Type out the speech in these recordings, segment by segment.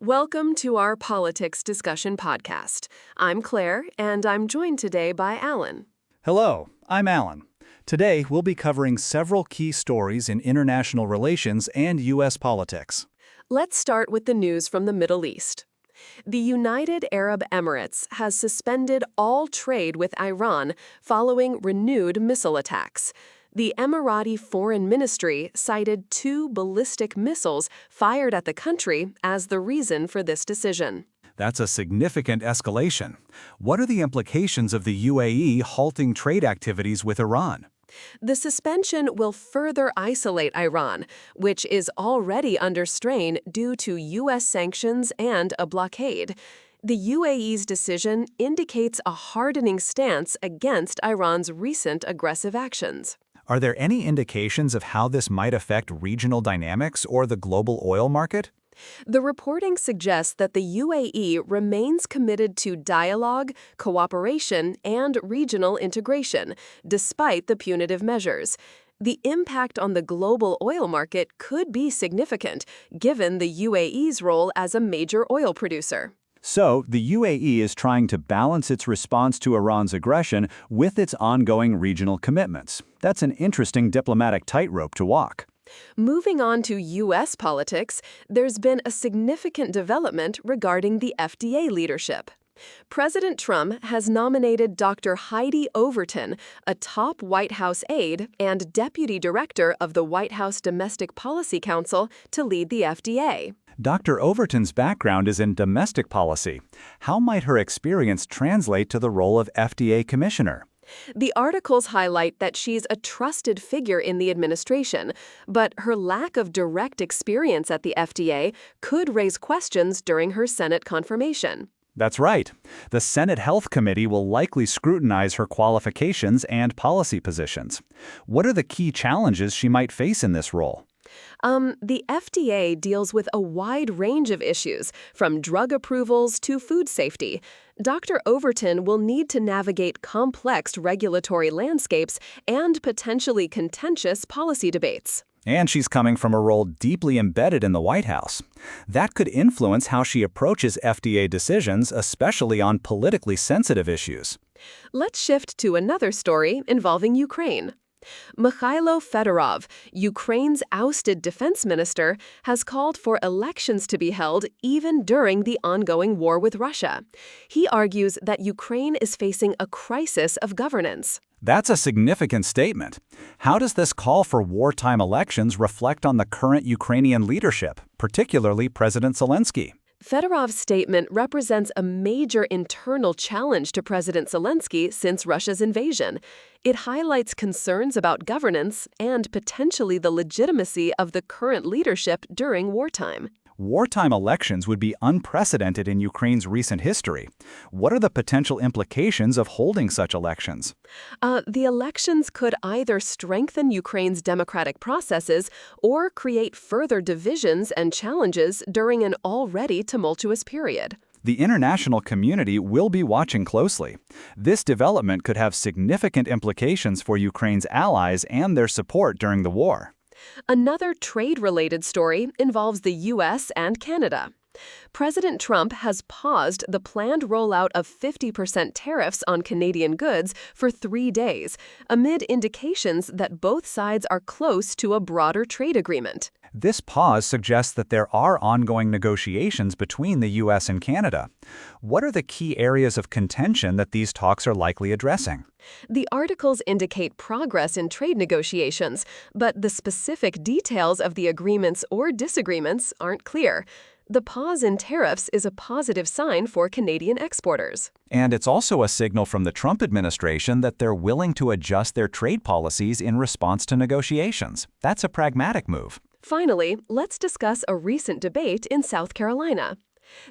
Welcome to our Politics Discussion podcast. I'm Claire, and I'm joined today by Alan. Hello, I'm Alan. Today, we'll be covering several key stories in international relations and U.S. politics. Let's start with the news from the Middle East. The United Arab Emirates has suspended all trade with Iran following renewed missile attacks. The Emirati Foreign Ministry cited 2 ballistic missiles fired at the country as the reason for this decision. That's a significant escalation. What are the implications of the UAE halting trade activities with Iran? The suspension will further isolate Iran, which is already under strain due to U.S. sanctions and a blockade. The UAE's decision indicates a hardening stance against Iran's recent aggressive actions. Are there any indications of how this might affect regional dynamics or the global oil market? The reporting suggests that the UAE remains committed to dialogue, cooperation, and regional integration, despite the punitive measures. The impact on the global oil market could be significant, given the UAE's role as a major oil producer. So, the UAE is trying to balance its response to Iran's aggression with its ongoing regional commitments. That's an interesting diplomatic tightrope to walk. Moving on to U.S. politics, there's been a significant development regarding the FDA leadership. President Trump has nominated Dr. Heidi Overton, a top White House aide and deputy director of the White House Domestic Policy Council, to lead the FDA. Dr. Overton's background is in domestic policy. How might her experience translate to the role of FDA commissioner? The articles highlight that she's a trusted figure in the administration, but her lack of direct experience at the FDA could raise questions during her Senate confirmation. That's right. The Senate Health Committee will likely scrutinize her qualifications and policy positions. What are the key challenges she might face in this role? The FDA deals with a wide range of issues, from drug approvals to food safety. Dr. Overton will need to navigate complex regulatory landscapes and potentially contentious policy debates. And she's coming from a role deeply embedded in the White House. That could influence how she approaches FDA decisions, especially on politically sensitive issues. Let's shift to another story involving Ukraine. Mikhailo Fedorov, Ukraine's ousted defense minister, has called for elections to be held even during the ongoing war with Russia. He argues that Ukraine is facing a crisis of governance. That's a significant statement. How does this call for wartime elections reflect on the current Ukrainian leadership, particularly President Zelensky? Fedorov's statement represents a major internal challenge to President Zelensky since Russia's invasion. It highlights concerns about governance and potentially the legitimacy of the current leadership during wartime. Wartime elections would be unprecedented in Ukraine's recent history. What are the potential implications of holding such elections? The elections could either strengthen Ukraine's democratic processes or create further divisions and challenges during an already tumultuous period. The international community will be watching closely. This development could have significant implications for Ukraine's allies and their support during the war. Another trade-related story involves the U.S. and Canada. President Trump has paused the planned rollout of 50% tariffs on Canadian goods for 3 days, amid indications that both sides are close to a broader trade agreement. This pause suggests that there are ongoing negotiations between the U.S. and Canada. What are the key areas of contention that these talks are likely addressing? The articles indicate progress in trade negotiations, but the specific details of the agreements or disagreements aren't clear. The pause in tariffs is a positive sign for Canadian exporters. And it's also a signal from the Trump administration that they're willing to adjust their trade policies in response to negotiations. That's a pragmatic move. Finally, let's discuss a recent debate in South Carolina.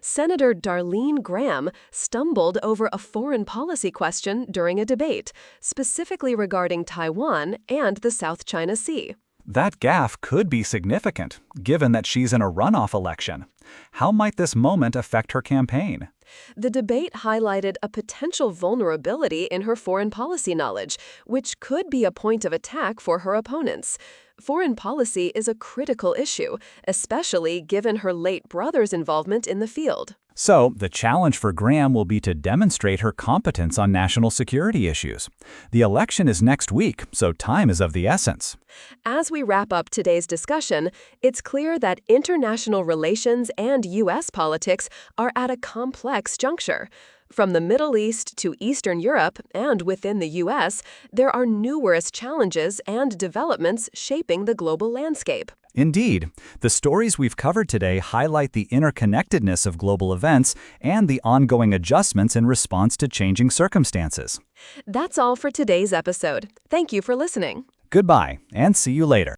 Senator Darlene Graham stumbled over a foreign policy question during a debate, specifically regarding Taiwan and the South China Sea. That gaffe could be significant, given that she's in a runoff election. How might this moment affect her campaign? The debate highlighted a potential vulnerability in her foreign policy knowledge, which could be a point of attack for her opponents. Foreign policy is a critical issue, especially given her late brother's involvement in the field. So, the challenge for Graham will be to demonstrate her competence on national security issues. The election is next week, so time is of the essence. As we wrap up today's discussion, it's clear that international relations and U.S. politics are at a complex juncture. From the Middle East to Eastern Europe and within the U.S., there are numerous challenges and developments shaping the global landscape. Indeed, the stories we've covered today highlight the interconnectedness of global events and the ongoing adjustments in response to changing circumstances. That's all for today's episode. Thank you for listening. Goodbye, and see you later.